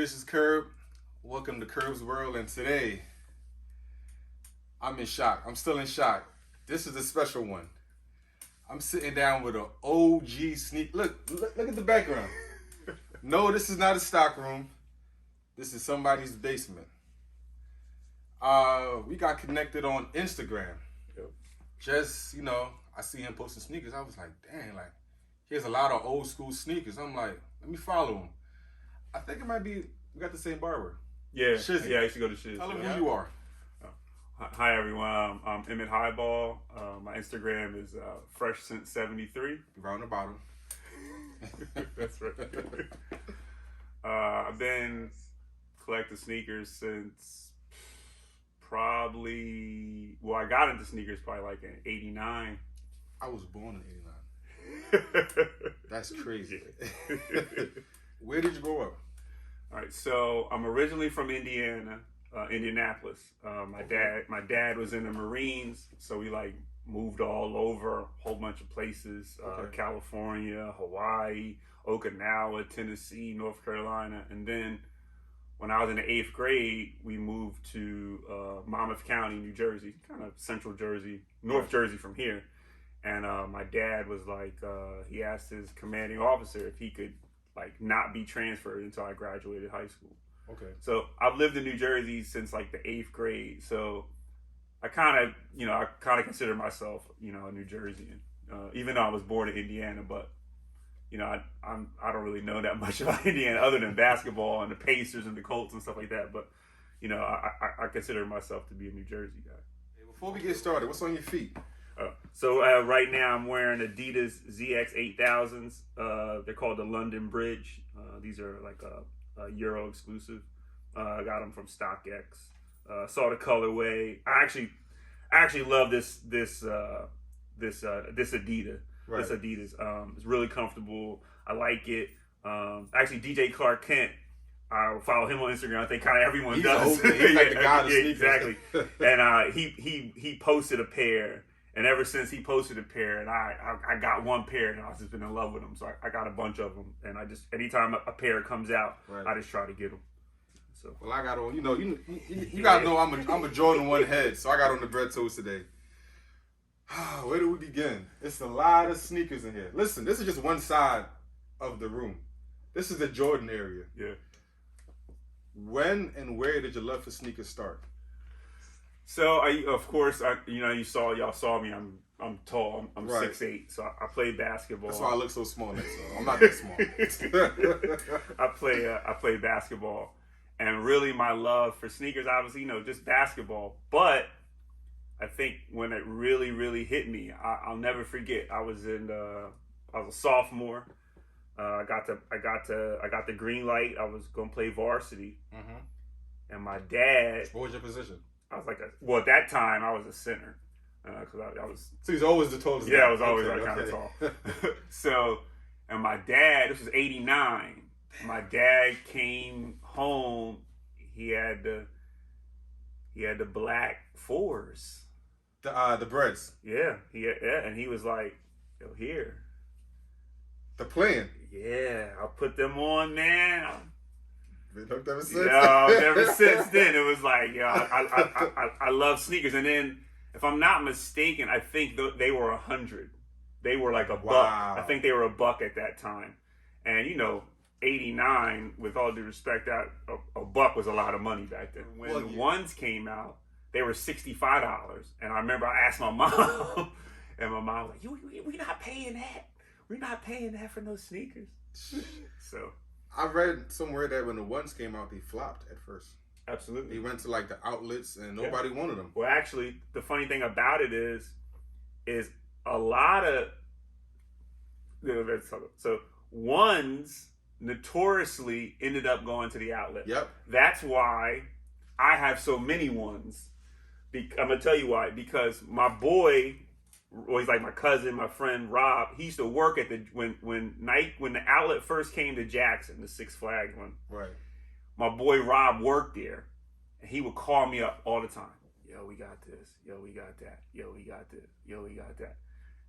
Ambitious Curb. Welcome to Curb's World, and today I'm in shock. I'm still in shock. This is a special one. I'm sitting down with an OG sneak. Look at the background. No, this is not a stock room. This is somebody's basement. We got connected on Instagram. Yep. Just, I see him posting sneakers. I was like, dang, he has a lot of old school sneakers. I'm like, let me follow him. I think it might be, we got the same barber. Yeah, Shizzy. yeah, I used to go to Shiz. Tell him who you are. Hi everyone, I'm Emmett Highbaugh. My Instagram is FreshSense73. Right on the bottom. That's right. I've been collecting sneakers since I got into sneakers probably like in '89. I was born in '89. That's crazy. Where did you grow up? All right, so I'm originally from Indiana, Indianapolis. My dad was in the Marines, so we moved all over, a whole bunch of places, California, Hawaii, Okinawa, Tennessee, North Carolina, and then when I was in the 8th grade, we moved to Monmouth County, New Jersey, kind of central Jersey, North Jersey from here. And my dad was he asked his commanding officer if he could not be transferred until I graduated high school. Okay. So I've lived in New Jersey since the 8th grade. So I kind of consider myself, a New Jerseyan, even though I was born in Indiana, but I don't really know that much about Indiana other than basketball and the Pacers and the Colts and stuff like that. But I consider myself to be a New Jersey guy. Hey, before we get started, what's on your feet? So right now I'm wearing Adidas ZX 8000s. They're called the London Bridge. These are a Euro exclusive. I got them from StockX. Saw the colorway. I actually love this Adidas. Right. This Adidas. It's really comfortable. I like it. Actually, DJ Clark Kent. I follow him on Instagram. I think kind of everyone does. He's like the god of sneakers. Exactly. And he posted a pair. And ever since he posted a pair, and I got one pair, and I've just been in love with them. So I got a bunch of them, and I just anytime a pair comes out, right, I just try to get them. So well, I got on. You gotta know I'm a Jordan 1 head, so I got on the bread toast today. Where do we begin? It's a lot of sneakers in here. Listen, this is just one side of the room. This is the Jordan area. Yeah. When and where did your love for sneakers start? So y'all saw me. I'm tall. I'm right. 6'8". So I play basketball. That's why I look so small next to I'm not that small. I play basketball, and really my love for sneakers, obviously, just basketball. But I think when it really, really hit me, I'll never forget. I was a sophomore. I got the green light. I was gonna play varsity, and my dad. What was your position? I was at that time I was a center, because I was. So he's always the tallest. Yeah, I was always kind of tall. So, and my dad, this was '89. My dad came home. He had the black fours. The breads. Yeah, and he was like, "Yo, here." The plan. Yeah, I'll put them on, man. Been hooked ever since? Ever since then, it was I love sneakers. And then, if I'm not mistaken, I think they were $100. They were like a buck. Wow. I think they were a buck at that time. And '89, with all due respect, that a buck was a lot of money back then. When the ones came out, they were $65. And I remember I asked my mom, and my mom was like, "We're not paying that. We're not paying that for no sneakers." So. I read somewhere that when the ones came out, they flopped at first. Absolutely. They went to the outlets and nobody wanted them. Well, actually, the funny thing about it is a lot of so ones notoriously ended up going to the outlet. Yep. That's why I have so many ones. I'm gonna tell you why. Because my boy, or he's like my cousin, my friend Rob. He used to work at when the outlet first came to Jackson, the Six Flags one. Right. My boy Rob worked there, and he would call me up all the time. Yo, we got this. Yo, we got that. Yo, we got this. Yo, we got that.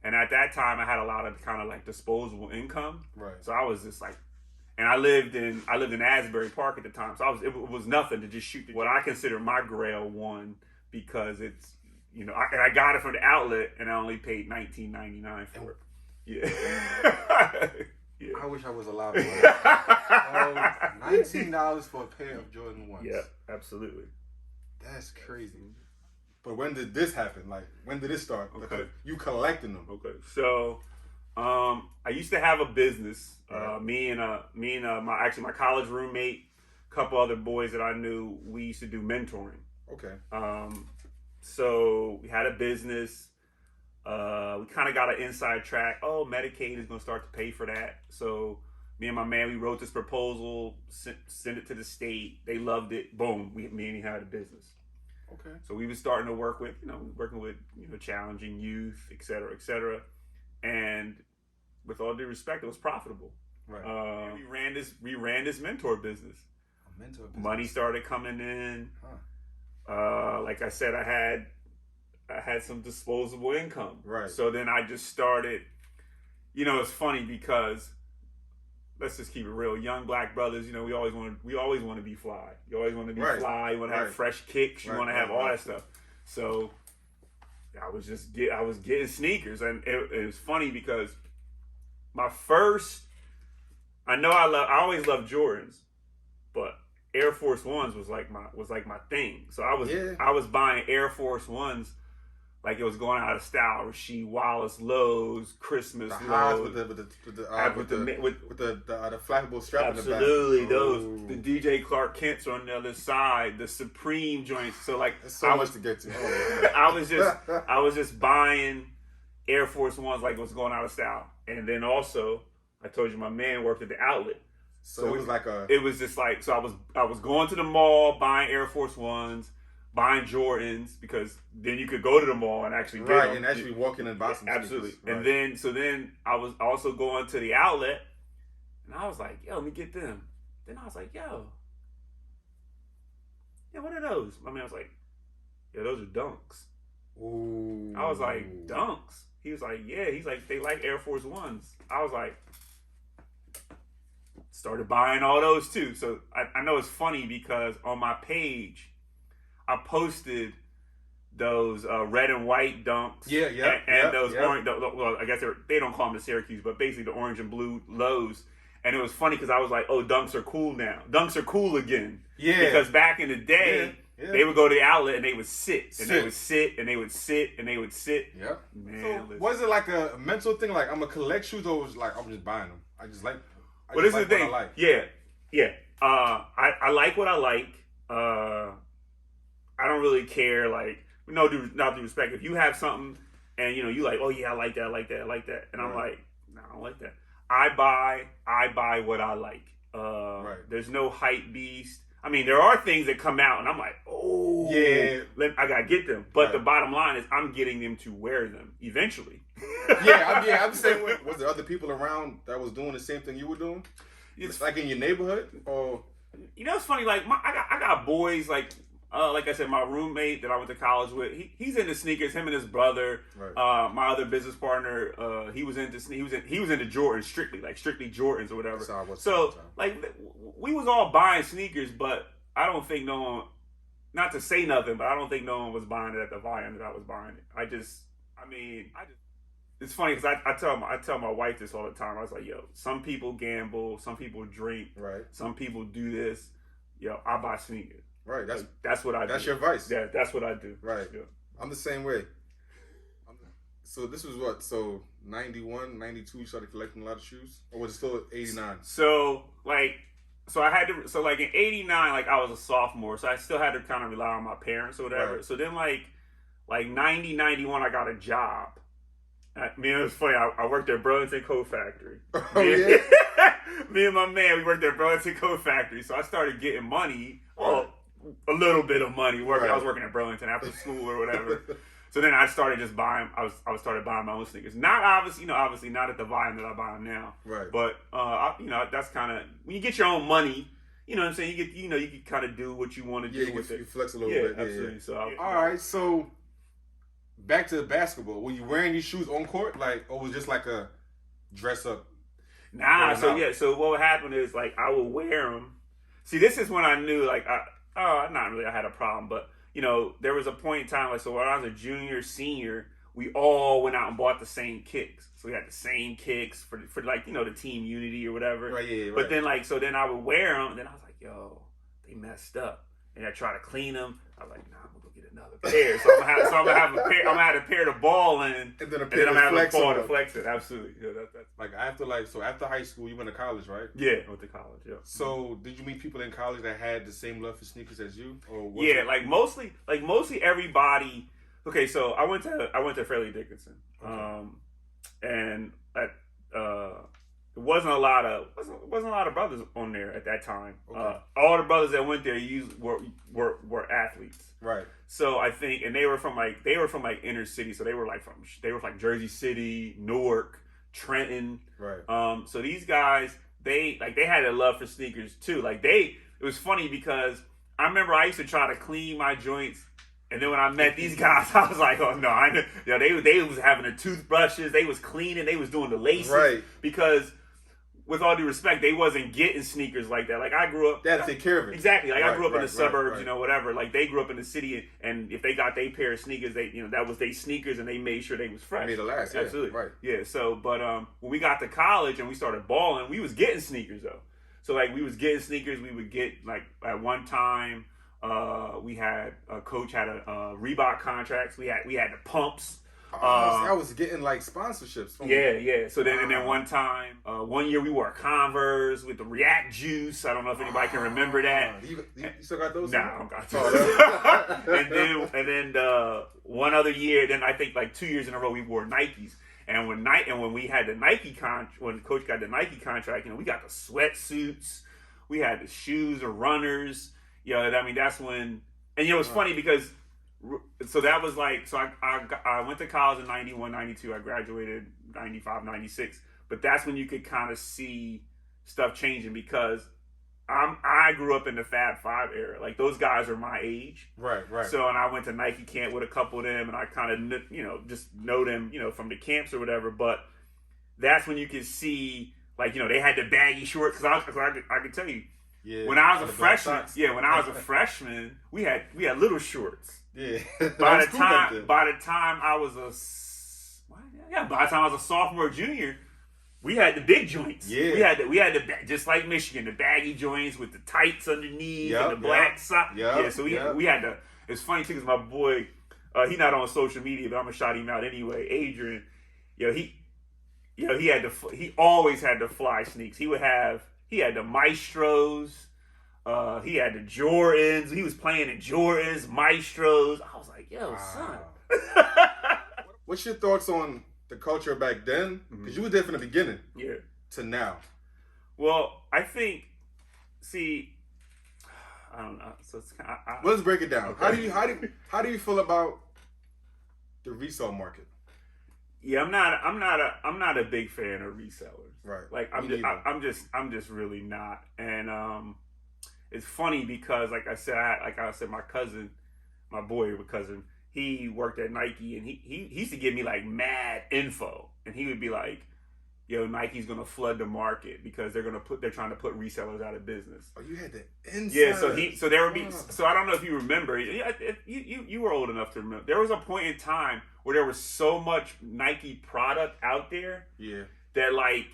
And at that time, I had a lot of kind of disposable income. Right. So I was just And I lived in Asbury Park at the time, so it was nothing to just shoot what I consider my Grail one, because it's, and I got it from the outlet, and I only paid $19.99 for it. Yeah. Yeah. I wish I was allowed to. $19 for a pair of Jordan 1s. Yeah, absolutely. That's crazy. But when did this happen? Like, when did this start? Okay. You collecting them. Okay. So, I used to have a business. Me and my college roommate, a couple other boys that I knew, we used to do mentoring. Okay. So we had a business. We kind of got an inside track. Oh, Medicaid is going to start to pay for that. So me and my man, we wrote this proposal, sent it to the state. They loved it. Boom. Me and he had a business. Okay. So we were starting to work with, challenging youth, et cetera, and with all due respect, it was profitable. Right. We ran this mentor business. A mentor business. Money started coming in. Like I said, I had some disposable income. Right. So then I just started. It's funny because, let's just keep it real. Young black brothers, we always want to be fly. You always want to be fly. You want to have fresh kicks. You want to have all that stuff. So I was getting sneakers, and it was funny because my first, I always loved Jordans, but Air Force Ones was like my thing. So I was buying Air Force Ones like it was going out of style. Rasheed Wallace lows, Christmas lows, with the flappable strap in the back. Absolutely, those the DJ Clark Kents on the other side, the Supreme joints. So like, there's so much to get to. I was just buying Air Force Ones like it was going out of style. And then also, I told you my man worked at the outlet. So it was like I was going to the mall, buying Air Force Ones, buying Jordans, because then you could go to the mall and actually get them. And actually walk in and buy some absolutely. Sneakers. And then I was also going to the outlet, and I was like, yo, let me get them. Then I was like, yo, what are those? My man was like, yeah, those are Dunks. Ooh. I was like, Dunks? He was like, yeah. He's like, they like Air Force Ones. I was like, started buying all those too. So I know it's funny because on my page, I posted those red and white Dunks. And those orange, well, I guess they don't call them the Syracuse, but basically the orange and blue lows. And it was funny because I was like, oh, Dunks are cool now. Dunks are cool again. Yeah. Because back in the day, they would go to the outlet and they would sit. And they would sit and they would sit and they would sit. Yep. Man, so was it like a mental thing? Like, I'm going to collect shoes, or was like, I'm just buying them? I just like Well, this is the thing. Yeah. I like what I like. I don't really care. Like, not due respect. If you have something and you like, oh yeah, I like that, and I'm like, no, I don't like that. I buy what I like. There's no hype beast. I mean, there are things that come out and I'm like, oh yeah, I gotta get them. But the bottom line is, I'm getting them to wear them eventually. I'm saying, was there other people around that was doing the same thing you were doing? It's like in your neighborhood, or it's funny. Like I got boys like I said, my roommate that I went to college with, he's into sneakers. Him and his brother. Right. My other business partner, he was into Jordans, strictly Jordans or whatever. So like, we was all buying sneakers, but I don't think no one, not to say nothing, but I don't think no one was buying it at the volume that I was buying it. It's funny because I tell my wife this all the time. I was like, yo, some people gamble, some people drink, some people do this. Yo, I buy sneakers. Right, that's what I do. That's your vice. Yeah, that's what I do. Right. Yeah. I'm the same way. So this was what? So 91, 92, you started collecting a lot of shoes? Or was it still 89? So in 89, like I was a sophomore, so I still had to kind of rely on my parents or whatever. Right. So then like 90, 91, I got a job. It was funny. I worked at Burlington Coat Factory. Me and my man, we worked at Burlington Coat Factory. So I started getting money. Well, a little bit of money. I was working at Burlington after school or whatever. So then I started just buying. I started buying my own sneakers. Not obviously not at the volume that I buy them now. Right. But that's kind of when you get your own money. You know what I'm saying? You can kind of do what you want to do with it. You flex a little bit. Absolutely. Yeah. So all right. So back to the basketball. Were you wearing these shoes on court, or was it just like a dress up? Nah, Going out. so what would happen is like I would wear them. See, this is when I knew like not really I had a problem, but there was a point in time like so when I was a junior, senior, we all went out and bought the same kicks. So we had the same kicks for like the team unity or whatever. Right, yeah, right. But then like so then I would wear them, and then I was like, yo, they messed up, and I try to clean them. I was like, nah, I'm gonna go get another pair. So I'm gonna have a pair. I'm gonna have a pair to ball in, And then a and pair then I'm to gonna have flex a pair on. to flex it. Absolutely, yeah. That's Like after high school, you went to college, right? yeah. I went to college, yeah. So did you meet people in college that had the same love for sneakers as you? Or was Yeah, it- like mostly everybody. Okay, so I went to Fairleigh Dickinson, Okay. and there wasn't a lot of brothers on there at that time. Okay. All the brothers that went there were athletes. Right. So I think, and they were from like inner city, so they were like Jersey City, Newark, Trenton. Right. So these guys, they had a love for sneakers too. Like it was funny because I remember I used to try to clean my joints. And then when I met these guys, I was like, "Oh no!" They was having the toothbrushes, they was cleaning, they was doing the laces, Right. Because, with all due respect, they wasn't getting sneakers like that. Like I grew up, They had to take care of it. exactly. Like I grew up in the Right, suburbs, right. whatever. Like they grew up in the city, and if they got their pair of sneakers, they, that was their sneakers, and they made sure they was fresh. Made it last. Yeah. Absolutely, Right. yeah. So, but when we got to college and we started balling, we was getting sneakers though. So like we was getting sneakers. We would get like at one time. We had a coach had a Reebok contracts. We had the pumps. I was getting like sponsorships. From Yeah. So then and then one time, one year we wore Converse with the React Juice. I don't know if anybody can remember that. You still got those? Nah, I don't got Oh, those. and then one other year, then I think like 2 years in a row we wore Nikes. And when we had the when Coach got the Nike contract, we got the sweatsuits, we had the shoes, the runners. I mean, that's when, and it's funny because, so that was like, so I went to college in 91, 92, I graduated 95, 96, but that's when you could kind of see stuff changing because I grew up in the Fab Five era. Like those guys are my age. Right. So, and I went to Nike camp with a couple of them and I kind of, just know them, from the camps or whatever, but that's when you could see, like, they had the baggy shorts, because I could tell you, Yeah. when I was a The black freshman, socks. when I was a freshman, we had little shorts. Yeah. By That the was cool back then. time I was by the time I was a sophomore, junior, we had the big joints. Yeah. we had the just like Michigan, the baggy joints with the tights underneath and the black socks. Yep, Yeah, so we yep. had the. It's funny too because my boy, he not on social media, but I'm gonna shout him out anyway. Adrian, he always had the fly sneaks. He had the Maestros. He had the Jordans. He was playing in Jordans, Maestros. I was like, yo, son. What's your thoughts on the culture back then? Because you were there from the beginning Yeah. to now. Well, I think, I don't know. So it's kind of, Let's break it down. Okay. How do you feel about the resale market? yeah, I'm not a big fan of resellers. Right. Like Me neither. I'm just really not. And it's funny because like I said, my cousin, my cousin, he worked at Nike and he used to give me like mad info, and he would be like, yo, Nike's gonna flood the market because they're trying to put resellers out of business. Oh, you had the inside. Yeah, so there would be. So I don't know if you remember. You were old enough to remember. There was a point in time where there was so much Nike product out there. Yeah. That like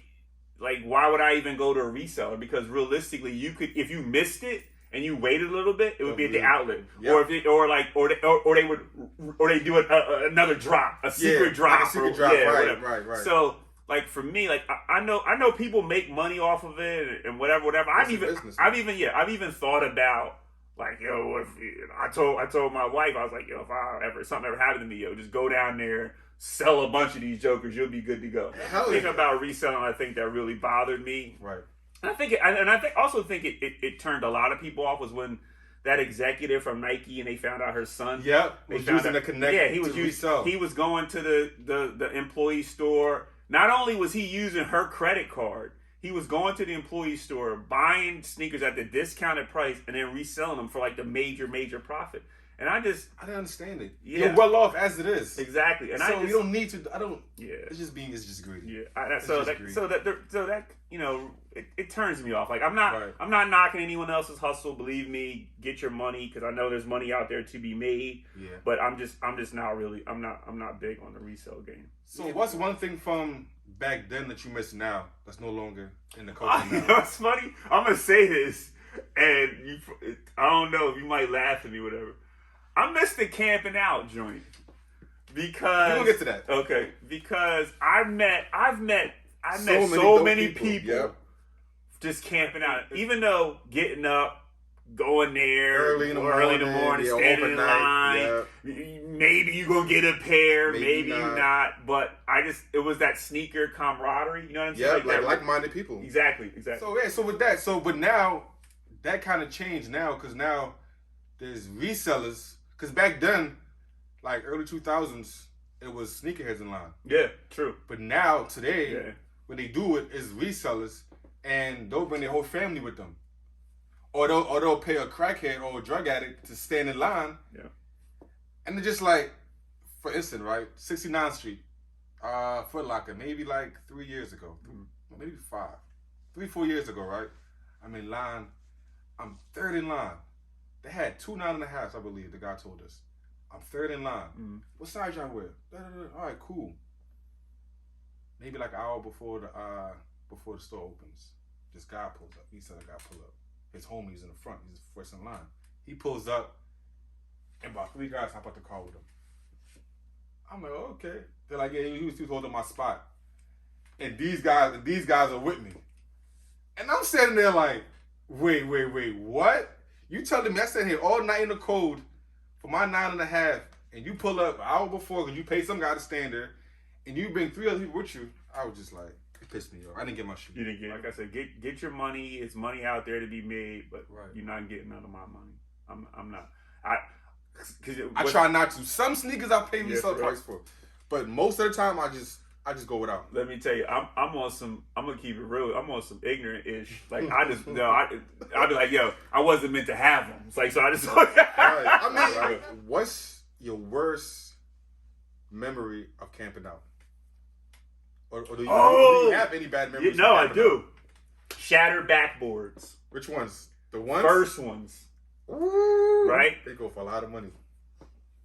why would I even go to a reseller? Because realistically, you could, if you missed it and you waited a little bit, it would be at the outlet, Yep. or they do another drop, a secret drop, like a secret drop. whatever. Right. So. Like for me, like I know people make money off of it and whatever. It's a business, I've even thought about like, yo, if I told my wife, I was like, yo, if something ever happened to me, yo, just go down there, sell a bunch of these jokers, you'll be good to go. Hell Thinking yeah. about reselling, I think that really bothered me. Right. And I think it turned a lot of people off was when that executive from Nike and they found out her son. Yep. They Was found using out- the connect. Yeah, he was to resell. He was going to the employee store. Not only was he using her credit card, he was going to the employee store, buying sneakers at the discounted price, and then reselling them for like the major profit. And I didn't understand it. Yeah. You're well off as it is. Exactly. And so you don't need to. I don't. Yeah. It's just greedy. Yeah. So that you know, it turns me off. Like I'm not knocking anyone else's hustle. Believe me, get your money because I know there's money out there to be made. Yeah. But I'm just not really. I'm not big on the resale game. So what's one thing from back then that you miss now that's no longer in the culture now? You know, it's funny. I'm gonna say this, and I don't know if you might laugh at me, whatever. I miss the camping out joint because we'll get to that. Okay, because I've met so many people just camping out. Even though getting up, going there early in the morning, standing in line, maybe you gonna get a pair, maybe you not. But it was that sneaker camaraderie. You know what I'm saying? Yeah, like-minded people. Exactly. So with that, but now that kind of changed now because now there's resellers. Because back then, like early 2000s, it was sneakerheads in line. Yeah, true. But now, today, when they do it, it's resellers, and they'll bring their whole family with them. Or they'll pay a crackhead or a drug addict to stand in line. Yeah. And they're just like, for instance, right, 69th Street, Foot Locker, maybe like 3 years ago, maybe 4 years ago, right? I'm in line. I'm third in line. They had 2 9.5s, I believe. The guy told us. I'm third in line. Mm-hmm. What size y'all wear? All right, cool. Maybe like an hour before the store opens, this guy pulls up. He said a guy pull up. His homie's in the front. He's first in line. He pulls up, and about 3 guys hop out the car with him. I'm like, okay. They're like, yeah, he was holding my spot. And these guys are with me. And I'm standing there like, wait, what? You telling me I sat here all night in the cold for my 9.5, and you pull up an hour before because you pay some guy to stand there, and you bring 3 other people with you? I was just like, it pissed me off. I didn't get my shoe. You didn't get, like I said, get your money. It's money out there to be made, but you're not getting none of my money. I'm not. I try not to. Some sneakers I pay resale price for, but most of the time I just go without. Let me tell you, I'm on some. I'm gonna keep it real. I'm on some ignorant ish. Like I'll be like, yo, I wasn't meant to have them. It's like, so I just. I mean, what's your worst memory of camping out? Or do you have any bad memories? No, I do. Shattered backboards. Which ones? The ones? First ones. Ooh, right? They go for a lot of money.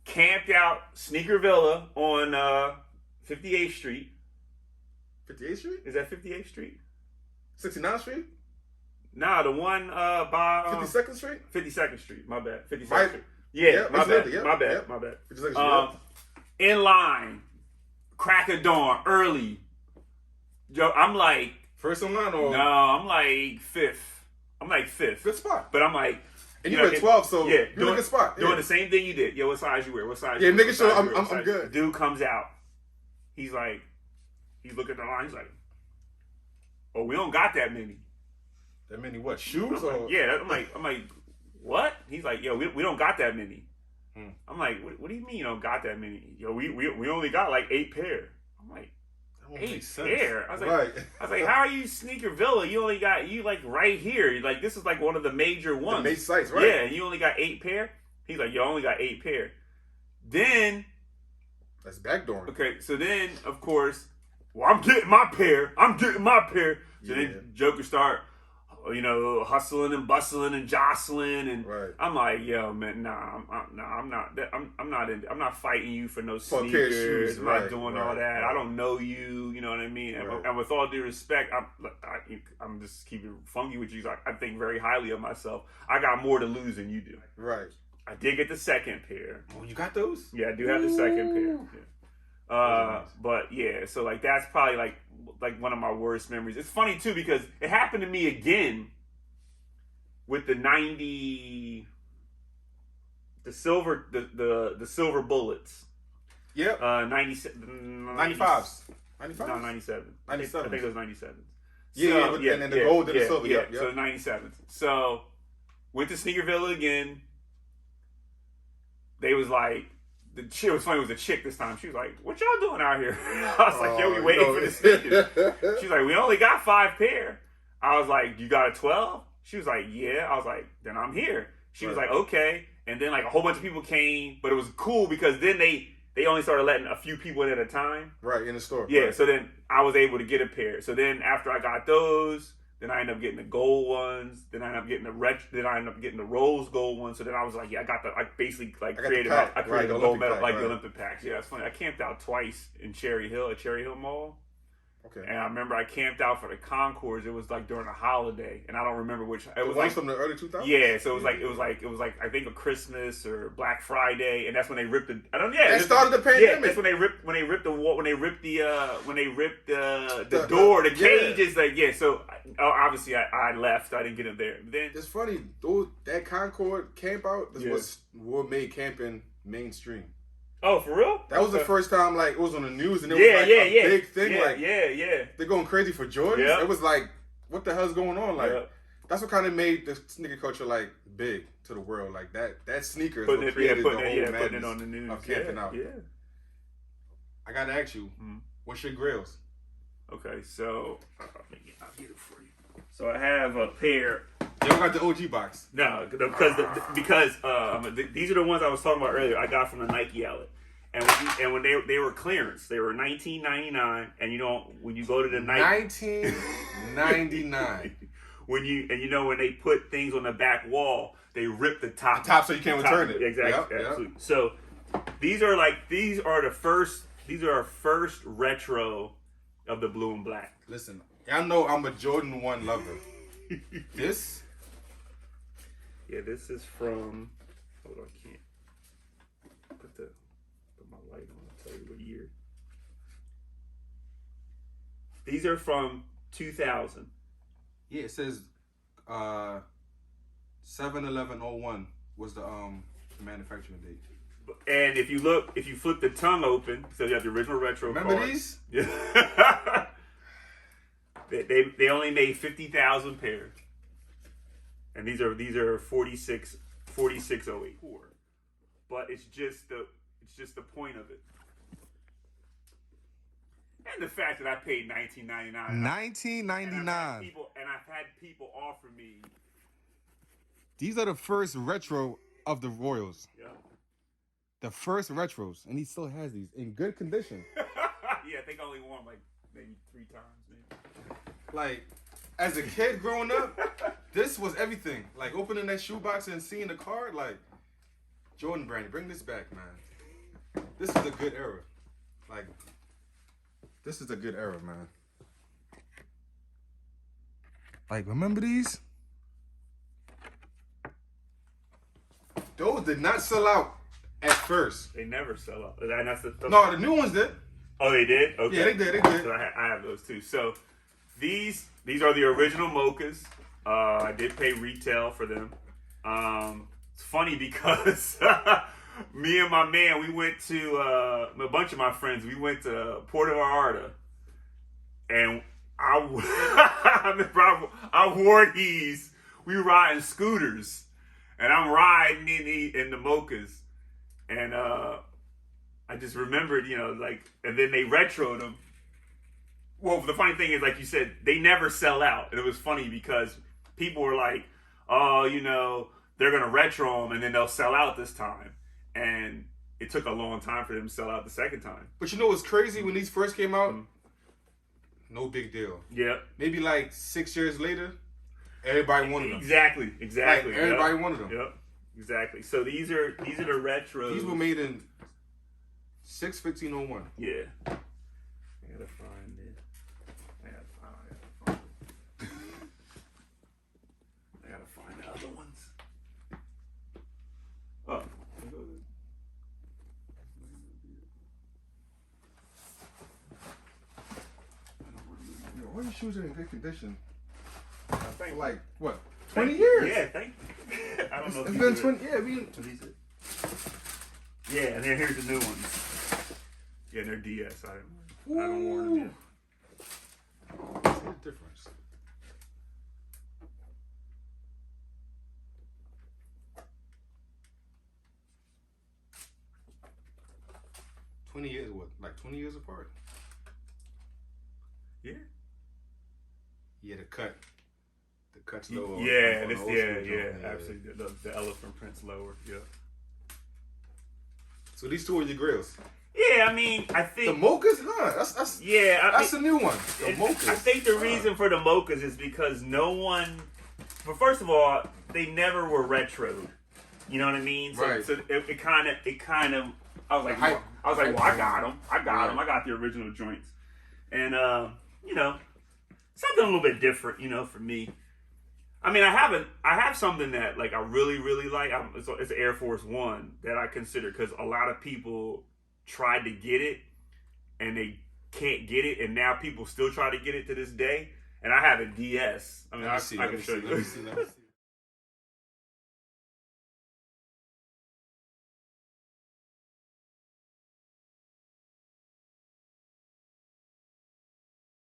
Camped out Sneaker Villa on 58th Street. 58th Street? Is that 58th Street? 69th Street? Nah, the one by 52nd Street? 52nd Street. My bad. 52nd right. Street. Yeah, my bad. Yeah, my bad. Yeah. My bad. 52nd Street. In line, crack of dawn, early. Yo, I'm like first in line or no? I'm like fifth. Good spot. But I'm like. And you were 12, so you're in a good spot. Doing the same thing you did. Yo, what size you wear? What size? Yeah, making sure I'm good. Dude comes out. He's like, he's looking at the line. He's like, oh, we don't got that many. That many what? Shoes? Like, yeah. I'm like, what? He's like, yo, we don't got that many. I'm like, what do you mean you don't got that many? Yo, we only got like 8 pair. I'm like, 8 pair? I was like, how are you Sneaker Villa? You only got like right here. Like this is like one of the major ones. The major sites, right? Yeah, and you only got 8 pair. He's like, yo, I only got 8 pair. Then that's backdooring. Okay, so then of course, well, I'm getting my pair. So then jokers start, hustling and bustling and jostling, and I'm like, yo, man, I'm not fighting you for no sneakers. Shoes, I'm not doing all that. I don't know you. You know what I mean? And with all due respect, I'm just keeping it funky with you. I think very highly of myself. I got more to lose than you do. Right. I did get the second pair. Oh, you got those? Yeah, I do have the second pair. Yeah. But yeah, so like that's probably like one of my worst memories. It's funny too because it happened to me again with the silver bullets. Yep. 95s. 95s? No, 97. 97. I think it was 97s. And then the gold and the silver. Yeah. So 97s. So went to Sneaker Villa again. They was like, the chick was funny. It was a chick this time. She was like, "What y'all doing out here?" I was like, "Yo, we waiting for the sneakers." She's like, "We only got 5 pair." I was like, "You got a 12?" She was like, "Yeah." I was like, "Then I'm here." She was like, "Okay." and then like a whole bunch of people came, but it was cool because then they only started letting a few people in at a time. Right, in the store. Yeah, right. so then I was able to get a pair. So then after I got those, then I ended up getting the gold ones. Then I ended up getting then I ended up getting the rose gold ones. So then I was like, yeah, I basically like created a gold medal, like the Olympic packs. Yeah, it's funny. I camped out twice in Cherry Hill at Cherry Hill Mall. Okay. And I remember I camped out for the Concours. It was like during a holiday, and I don't remember which. It was like like from the early 2000s. Yeah, so it was like I think a Christmas or Black Friday, and that's when they ripped the. I don't. Yeah, that started the pandemic. Yeah, that's when they ripped the door, the cages. Like so obviously I left. I didn't get in there. Then it's funny, that Concord camp out was what made camping mainstream. Oh, for real? That was the first time, like, it was on the news, and it was a big thing. Yeah. They're going crazy for Jordans. Yeah. It was like, what the hell's going on? Like, that's what kind of made the sneaker culture, like, big to the world. Like, that sneaker is what created the whole madness putting it on the news. Of camping out. Yeah. I got to ask you, what's your grails? Okay, so, I'll get it for you. So I have a pair. You don't got the OG box. No, because these are the ones I was talking about earlier. I got from the Nike outlet, and when they were clearance, they were $19.99. And you know when you go to the Nike, $19.99. when they put things on the back wall, they rip the top so you can't return it. Exactly, absolutely. Yep. So these are our first retro of the blue and black. Listen, y'all know I'm a Jordan 1 lover. This. Yeah, this is from. Hold on, I can't put my light on. I'll tell you what year. These are from 2000. Yeah, it says 7/11/01 was the manufacturing date. And if you flip the tongue open, so you have the original retro. Remember card. These? Yeah. they only made 50,000 pairs. And these are 4608. But it's just the point of it. And the fact that I paid $19.99. $19.99. And I've had people offer me. These are the first retro of the Royals. Yeah. The first retros, and he still has these in good condition. Yeah, I think I only wore them like maybe 3 times. Maybe. Like, as a kid growing up, this was everything. Like, opening that shoebox and seeing the card, like, Jordan brand, bring this back, man. This is a good era. Like, this is a good era, man. Like, remember these? Those did not sell out at first. They never sell out. And that's No, the new ones did. Oh, they did? Okay. Yeah, they did. So I have those too. So these are the original mochas. I did pay retail for them. It's funny because me and my man, we went to a bunch of my friends. We went to Puerto Vallarta, and I wore these. We were riding scooters, and I'm riding in the mochas, and I just remembered, and then they retroed them. Well, the funny thing is, like you said, they never sell out. And it was funny because people were like, oh, they're going to retro them and then they'll sell out this time. And it took a long time for them to sell out the second time. But what's crazy? When these first came out, no big deal. Yeah. Maybe like 6 years later, everybody wanted them. Exactly. Like, everybody wanted them. Yep. Exactly. So these are the retros. These were made in 6/15/01. Yeah. I gotta find it. I gotta find the other ones. Oh. All your shoes are in good condition. For like, what, 20 years? Yeah, thank you. I don't know. It's been 20, yeah. Yeah, and then here's the new ones. Yeah, they're DS. I don't want them yet. What's the difference? $20 years, what? Like 20 years apart? Yeah. Yeah, the cut. The cuts lower. Yeah, on this, the old yeah, school yeah, joint. absolutely. The elephant prints lower. Yeah. So these two are your grills. Yeah, I mean, I The think mochas, huh? That's yeah, that's a new one. The mochas. I think the reason for the mochas is because no one. But first of all, they never were retroed. You know what I mean? So, Right. so it kind of. I was like, hype- well, hype I got them. Right. I got the original joints, and you know, something a little bit different. You know, for me. I mean, I have something that like I really, really like. It's an Air Force One that I consider because a lot of people tried to get it and they can't get it, and now people still try to get it to this day. And I have a DS. I mean, I can show you. Let me see.